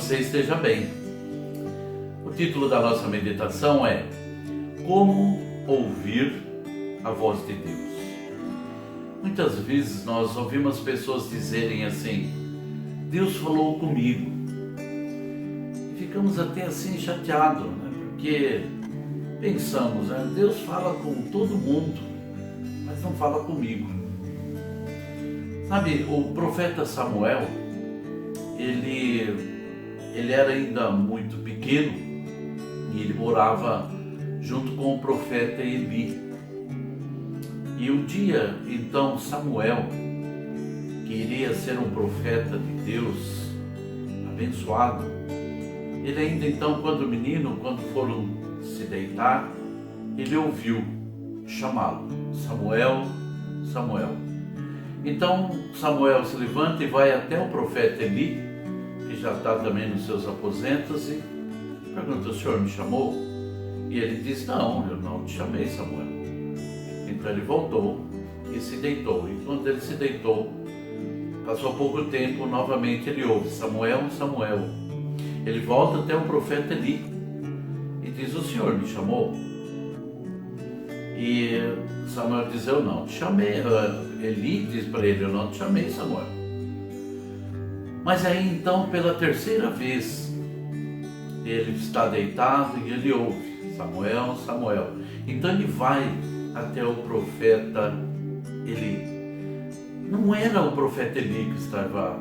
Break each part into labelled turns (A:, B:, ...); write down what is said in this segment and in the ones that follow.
A: você esteja bem. O título da nossa meditação é Como ouvir a voz de Deus. Muitas vezes nós ouvimos pessoas dizerem assim: Deus falou comigo. E ficamos até assim chateados, né? Porque pensamos, né? Deus fala com todo mundo, mas não fala comigo. Sabe, o profeta Samuel, ele era ainda muito pequeno e ele morava junto com o profeta Eli. E um dia, então, Samuel, que iria ser um profeta de Deus, abençoado, ele ainda então, quando foram se deitar, ele ouviu chamá-lo: Samuel, Samuel. Então Samuel se levanta e vai até o profeta Eli, que já está também nos seus aposentos, e pergunta: o senhor me chamou? E ele diz: não, eu não te chamei, Samuel. Então ele voltou e se deitou. E quando ele se deitou, passou pouco tempo, novamente ele ouve: Samuel, Samuel. Ele volta até o profeta Eli e diz: o senhor me chamou? E Samuel diz: eu não te chamei. Eli diz para ele: eu não te chamei, Samuel. Mas aí então, pela terceira vez, ele está deitado e ele ouve: Samuel, Samuel. Então ele vai até o profeta Eli. Não era o profeta Eli que estava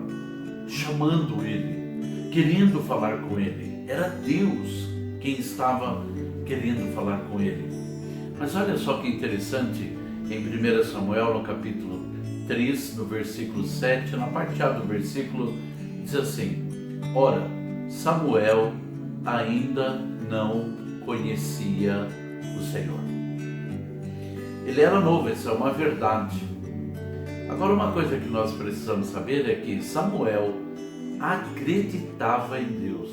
A: chamando ele, querendo falar com ele. Era Deus quem estava querendo falar com ele. Mas olha só que interessante, em 1 Samuel, no capítulo 3, no versículo 7, na parte A do versículo, diz assim: ora, Samuel ainda não conhecia o Senhor. Ele era novo, isso é uma verdade. Agora, uma coisa que nós precisamos saber é que Samuel acreditava em Deus.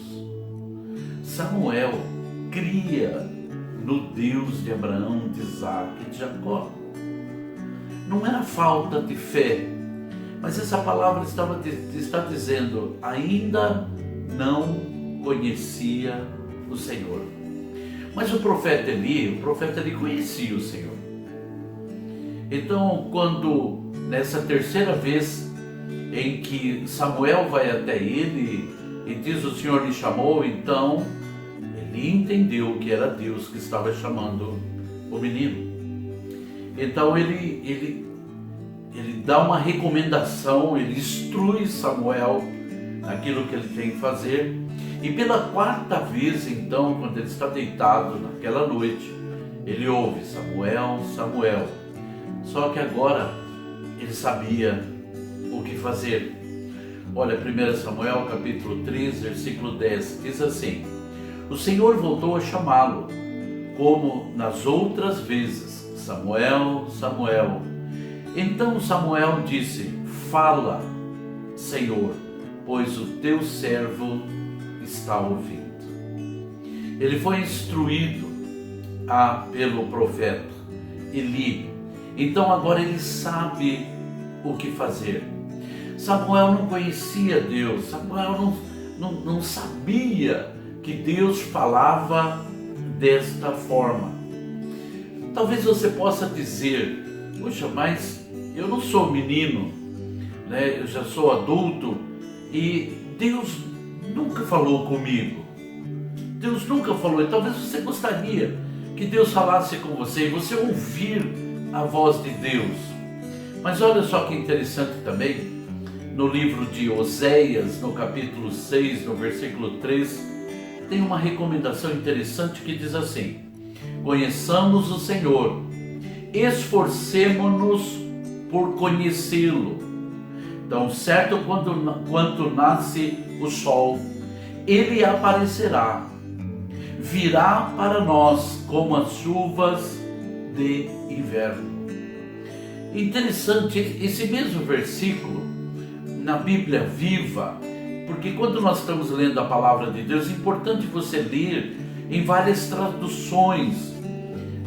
A: Samuel cria no Deus de Abraão, de Isaac e de Jacó. Não era falta de fé, mas essa palavra está dizendo: ainda não conhecia o Senhor. Mas o profeta Eli conhecia o Senhor. Então, quando nessa terceira vez em que Samuel vai até ele e diz: o Senhor me chamou, então ele entendeu que era Deus que estava chamando o menino. Então ele dá uma recomendação, ele instrui Samuel naquilo que ele tem que fazer. E pela quarta vez, então, quando ele está deitado naquela noite, ele ouve: Samuel, Samuel. Só que agora ele sabia o que fazer. Olha, 1 Samuel capítulo 3, versículo 10, diz assim: o Senhor voltou a chamá-lo, como nas outras vezes: Samuel, Samuel. Então Samuel disse: fala, Senhor, pois o teu servo está ouvindo. Ele foi instruído pelo profeta Eli. Então agora ele sabe o que fazer. Samuel não conhecia Deus, Samuel não sabia que Deus falava desta forma. Talvez você possa dizer: puxa, mas eu não sou menino, né? Eu já sou adulto e Deus nunca falou comigo. Deus nunca falou. E talvez você gostaria que Deus falasse com você e você ouvir a voz de Deus. Mas olha só que interessante também, no livro de Oséias, no capítulo 6, no versículo 3, tem uma recomendação interessante que diz assim: conheçamos o Senhor, esforcemo-nos por conhecê-lo. Então, certo quando nasce o sol, ele aparecerá, virá para nós como as chuvas de inverno. Interessante esse mesmo versículo na Bíblia Viva, porque quando nós estamos lendo a palavra de Deus, é importante você ler em várias traduções.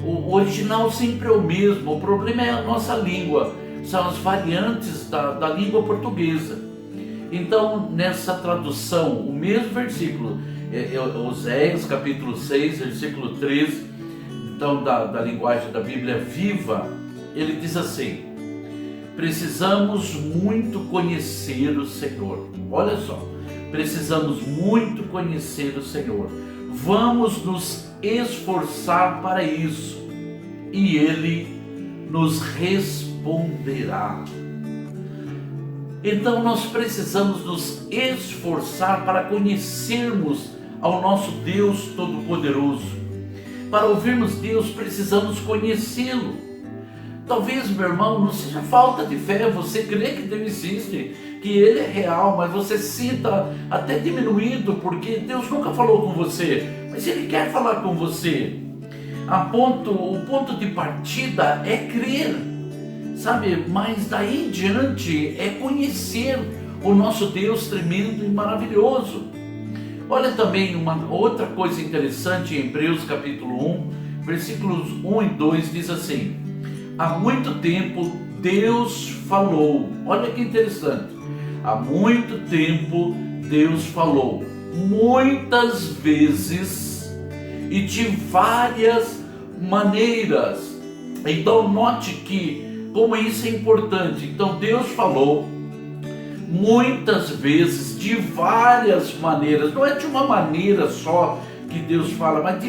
A: O original sempre é o mesmo, o problema é a nossa língua, são as variantes da língua portuguesa. Então, nessa tradução, o mesmo versículo, Oséias capítulo 6, versículo 13, então da linguagem da Bíblia Viva, ele diz assim: precisamos muito conhecer o Senhor. Olha só, precisamos muito conhecer o Senhor. Vamos nos esforçar para isso e Ele nos responderá. Então nós precisamos nos esforçar para conhecermos ao nosso Deus Todo-Poderoso. Para ouvirmos Deus, precisamos conhecê-lo. Talvez, meu irmão, não seja falta de fé, você crê que Deus existe, que Ele é real, mas você se sinta até diminuído, porque Deus nunca falou com você, mas Ele quer falar com você. O ponto de partida é crer, sabe? Mas daí em diante é conhecer o nosso Deus tremendo e maravilhoso. Olha também uma outra coisa interessante em Hebreus capítulo 1, versículos 1 e 2 diz assim: há muito tempo Deus falou. Olha que interessante. Há muito tempo Deus falou, muitas vezes e de várias maneiras. Então note que como isso é importante. Então Deus falou muitas vezes, de várias maneiras. Não é de uma maneira só que Deus fala, mas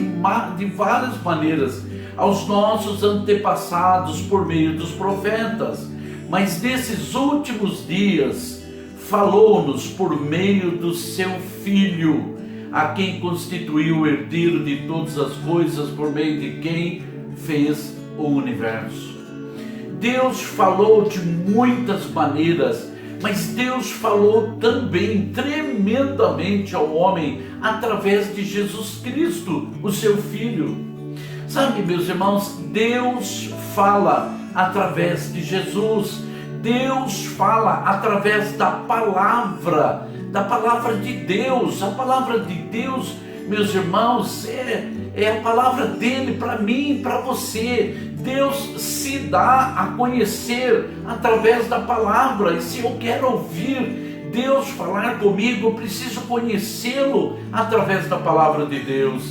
A: de várias maneiras aos nossos antepassados por meio dos profetas. Mas nesses últimos dias falou-nos por meio do seu Filho, a quem constituiu o herdeiro de todas as coisas, por meio de quem fez o universo. Deus falou de muitas maneiras, mas Deus falou também tremendamente ao homem através de Jesus Cristo, o seu Filho. Sabe, meus irmãos, Deus fala através de Jesus. Deus fala através da palavra de Deus. A palavra de Deus, meus irmãos, é a palavra dele para mim, para você. Deus se dá a conhecer através da palavra, e se eu quero ouvir Deus falar comigo, eu preciso conhecê-lo através da palavra de Deus.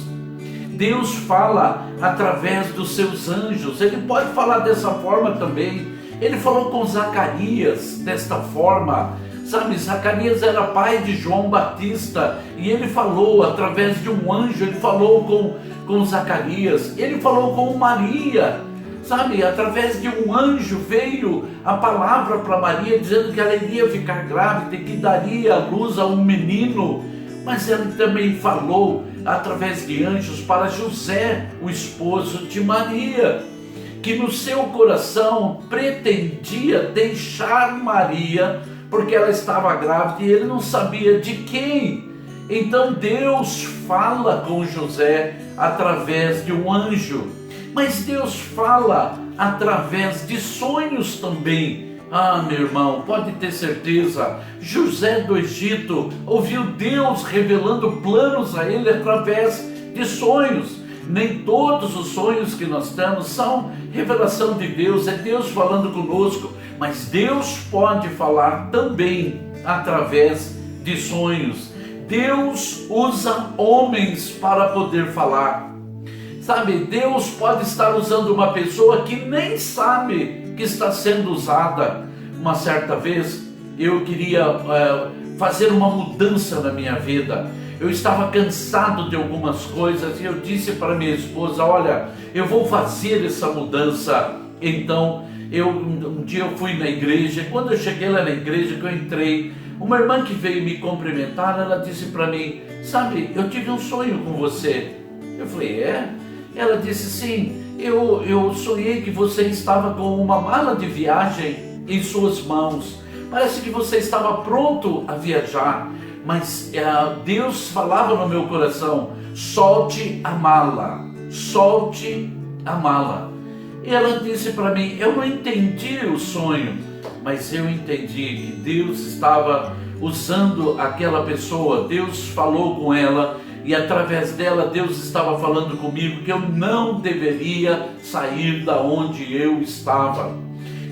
A: Deus fala através dos seus anjos. Ele pode falar dessa forma também. Ele falou com Zacarias desta forma. Sabe, Zacarias era pai de João Batista, e ele falou através de um anjo. Ele falou com Zacarias. Ele falou com Maria. Sabe, através de um anjo veio a palavra para Maria, dizendo que ela iria ficar grávida e que daria à luz a um menino. Mas ele também falou através de anjos para José, o esposo de Maria, que no seu coração pretendia deixar Maria, porque ela estava grávida e ele não sabia de quem. Então Deus fala com José através de um anjo. Mas Deus fala através de sonhos também. Ah, meu irmão, pode ter certeza, José do Egito ouviu Deus revelando planos a ele através de sonhos. Nem todos os sonhos que nós temos são revelação de Deus, é Deus falando conosco, mas Deus pode falar também através de sonhos. Deus usa homens para poder falar. Sabe, Deus pode estar usando uma pessoa que nem sabe que está sendo usada. Uma certa vez eu queria fazer uma mudança na minha vida. Eu estava cansado de algumas coisas e eu disse para minha esposa: olha, eu vou fazer essa mudança. Então um dia eu fui na igreja. Quando eu cheguei lá na igreja, que eu entrei, uma irmã que veio me cumprimentar, ela disse para mim: sabe, eu tive um sonho com você. Eu falei: é? Ela disse: sim, eu sonhei que você estava com uma mala de viagem em suas mãos. Parece que você estava pronto a viajar, mas Deus falava no meu coração: solte a mala, solte a mala. E ela disse para mim: eu não entendi o sonho, mas eu entendi que Deus estava usando aquela pessoa. Deus falou com ela e através dela Deus estava falando comigo que eu não deveria sair da onde eu estava.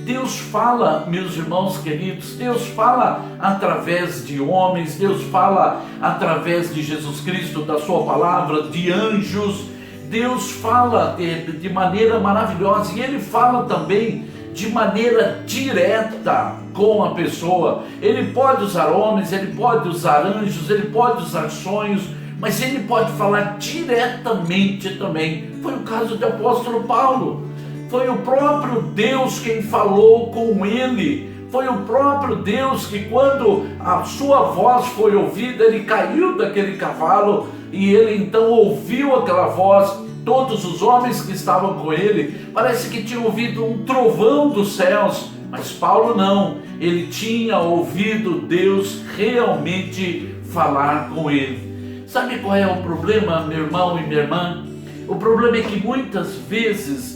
A: Deus fala, meus irmãos queridos, Deus fala através de homens, Deus fala através de Jesus Cristo, da sua palavra, de anjos. Deus fala de maneira maravilhosa, e Ele fala também de maneira direta com a pessoa. Ele pode usar homens, Ele pode usar anjos, Ele pode usar sonhos, mas Ele pode falar diretamente também. Foi o caso do apóstolo Paulo. Foi o próprio Deus quem falou com ele. Foi o próprio Deus que, quando a sua voz foi ouvida, ele caiu daquele cavalo e ele então ouviu aquela voz. Todos os homens que estavam com ele, parece que tinham ouvido um trovão dos céus, mas Paulo não. Ele tinha ouvido Deus realmente falar com ele. Sabe qual é o problema, meu irmão e minha irmã? O problema é que muitas vezes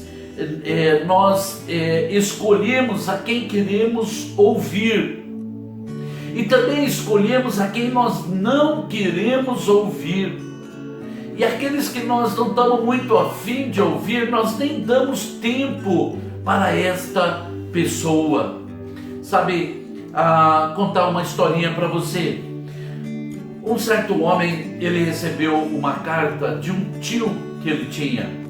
A: nós escolhemos a quem queremos ouvir, e também escolhemos a quem nós não queremos ouvir. E aqueles que nós não estamos muito afim de ouvir, nós nem damos tempo para esta pessoa. Sabe, contar uma historinha para você. Um certo homem, ele recebeu uma carta de um tio que ele tinha.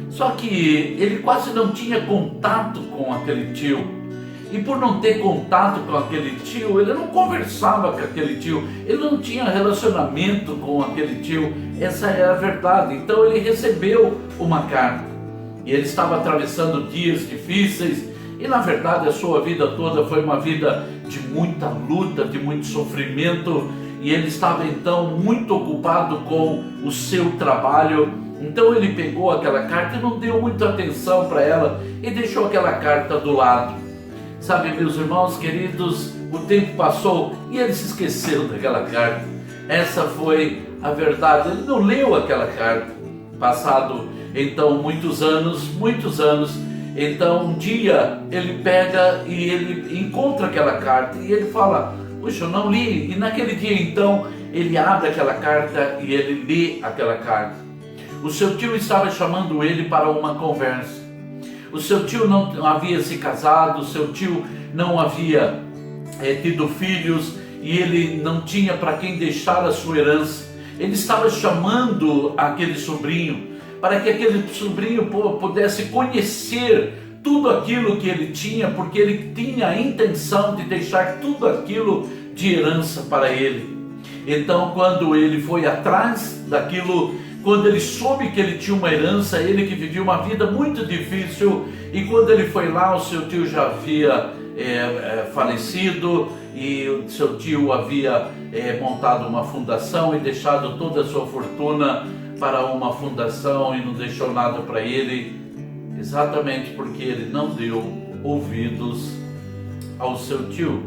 A: Só que ele quase não tinha contato com aquele tio. E por não ter contato com aquele tio, ele não conversava com aquele tio, ele não tinha relacionamento com aquele tio. Essa é a verdade. Então ele recebeu uma carta. E ele estava atravessando dias difíceis. E na verdade a sua vida toda foi uma vida de muita luta, de muito sofrimento. E ele estava então muito ocupado com o seu trabalho. Então ele pegou aquela carta e não deu muita atenção para ela e deixou aquela carta do lado. Sabe, meus irmãos queridos, o tempo passou e ele se esqueceu daquela carta. Essa foi a verdade. Ele não leu aquela carta. Passado então muitos anos, então um dia ele pega e ele encontra aquela carta e ele fala: puxa, eu não li. E naquele dia então ele abre aquela carta e ele lê aquela carta. O seu tio estava chamando ele para uma conversa. O seu tio não havia se casado, o seu tio não havia tido filhos e ele não tinha para quem deixar a sua herança. Ele estava chamando aquele sobrinho para que aquele sobrinho pudesse conhecer tudo aquilo que ele tinha, porque ele tinha a intenção de deixar tudo aquilo de herança para ele. Então, quando ele foi atrás daquilo, quando ele soube que ele tinha uma herança, ele que vivia uma vida muito difícil, e quando ele foi lá, o seu tio já havia falecido, e o seu tio havia montado uma fundação e deixado toda a sua fortuna para uma fundação e não deixou nada para ele, exatamente porque ele não deu ouvidos ao seu tio.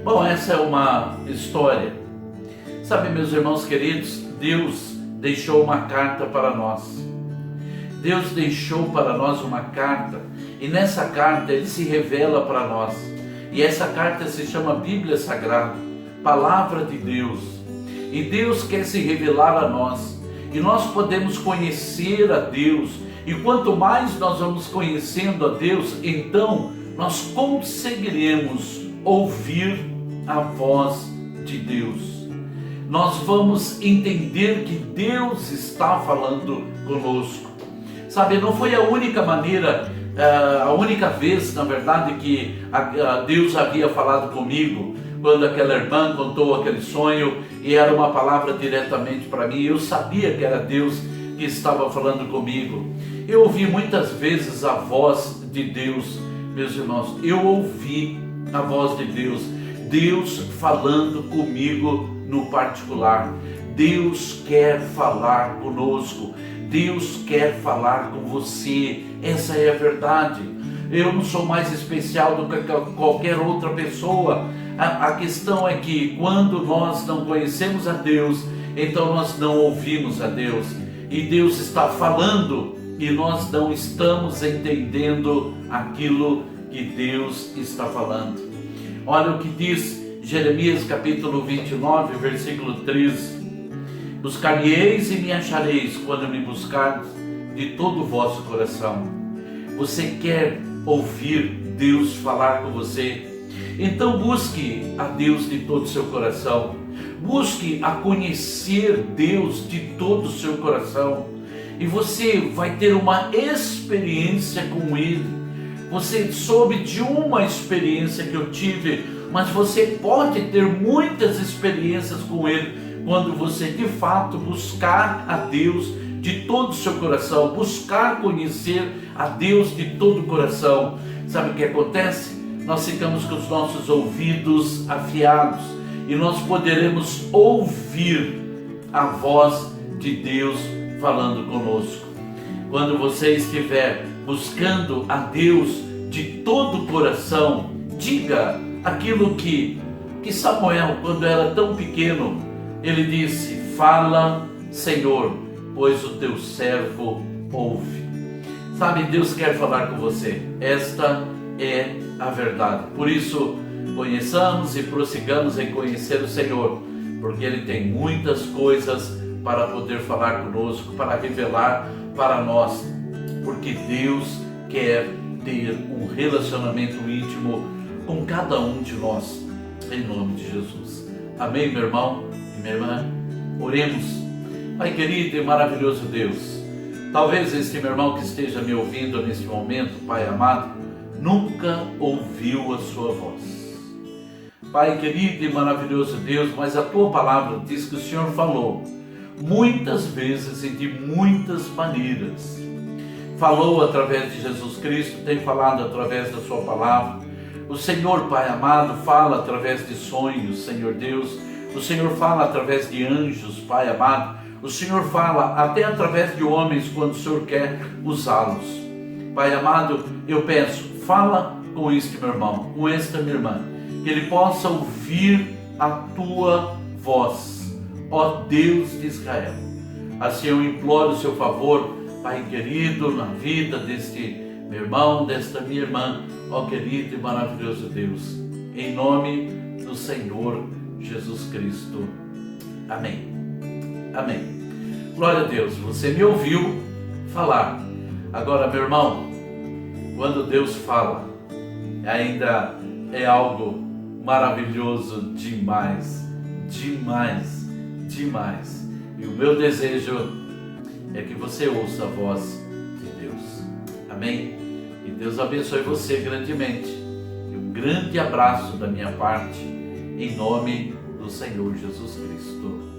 A: Bom, essa é uma história. Sabe, meus irmãos queridos, Deus deixou uma carta para nós. Deus deixou para nós uma carta, e nessa carta Ele se revela para nós. E essa carta se chama Bíblia Sagrada, Palavra de Deus. E Deus quer se revelar a nós, e nós podemos conhecer a Deus. E quanto mais nós vamos conhecendo a Deus, então nós conseguiremos ouvir a voz de Deus. Nós vamos entender que Deus está falando conosco. Sabe, não foi a única maneira, a única vez, na verdade, que Deus havia falado comigo, quando aquela irmã contou aquele sonho e era uma palavra diretamente para mim. Eu sabia que era Deus que estava falando comigo. Eu ouvi muitas vezes a voz de Deus, meus irmãos. Eu ouvi a voz de Deus, Deus falando comigo no particular. Deus quer falar conosco, Deus quer falar com você. Essa é a verdade. Eu não sou mais especial do que qualquer outra pessoa. A questão é que quando nós não conhecemos a Deus, então nós não ouvimos a Deus, e Deus está falando e nós não estamos entendendo aquilo que Deus está falando. Olha o que diz Jeremias capítulo 29, versículo 13: buscar-me-eis e me achareis quando me buscardes de todo o vosso coração. Você quer ouvir Deus falar com você, então busque a Deus de todo o seu coração. Busque a conhecer Deus de todo o seu coração. E você vai ter uma experiência com Ele. Você soube de uma experiência que eu tive, mas você pode ter muitas experiências com Ele quando você de fato buscar a Deus de todo o seu coração, buscar conhecer a Deus de todo o coração. Sabe o que acontece? Nós ficamos com os nossos ouvidos afiados e nós poderemos ouvir a voz de Deus falando conosco. Quando você estiver buscando a Deus de todo o coração, diga aquilo que Samuel, quando era tão pequeno, ele disse: fala, Senhor, pois o teu servo ouve. Sabe, Deus quer falar com você. Esta é a verdade. Por isso, conheçamos e prossigamos em conhecer o Senhor, porque Ele tem muitas coisas para poder falar conosco, para revelar para nós, porque Deus quer ter um relacionamento íntimo com cada um de nós, em nome de Jesus. Amém, meu irmão e minha irmã? Oremos. Pai querido e maravilhoso Deus, talvez este meu irmão que esteja me ouvindo neste momento, Pai amado, nunca ouviu a sua voz. Pai querido e maravilhoso Deus, mas a Tua palavra diz que o Senhor falou muitas vezes e de muitas maneiras. Falou através de Jesus Cristo, tem falado através da Sua palavra. O Senhor, Pai amado, fala através de sonhos, Senhor Deus. O Senhor fala através de anjos, Pai amado. O Senhor fala até através de homens quando o Senhor quer usá-los. Pai amado, eu peço, fala com este meu irmão, com esta minha irmã, que ele possa ouvir a Tua voz, ó Deus de Israel. Assim eu imploro o Seu favor, Pai querido, na vida deste meu irmão, desta minha irmã, ó querido e maravilhoso Deus, em nome do Senhor Jesus Cristo. Amém. Amém. Glória a Deus, você me ouviu falar. Agora, meu irmão, quando Deus fala, ainda é algo maravilhoso demais, demais, demais. E o meu desejo é que você ouça a voz de Deus. Amém? E Deus abençoe você grandemente. E um grande abraço da minha parte, em nome do Senhor Jesus Cristo.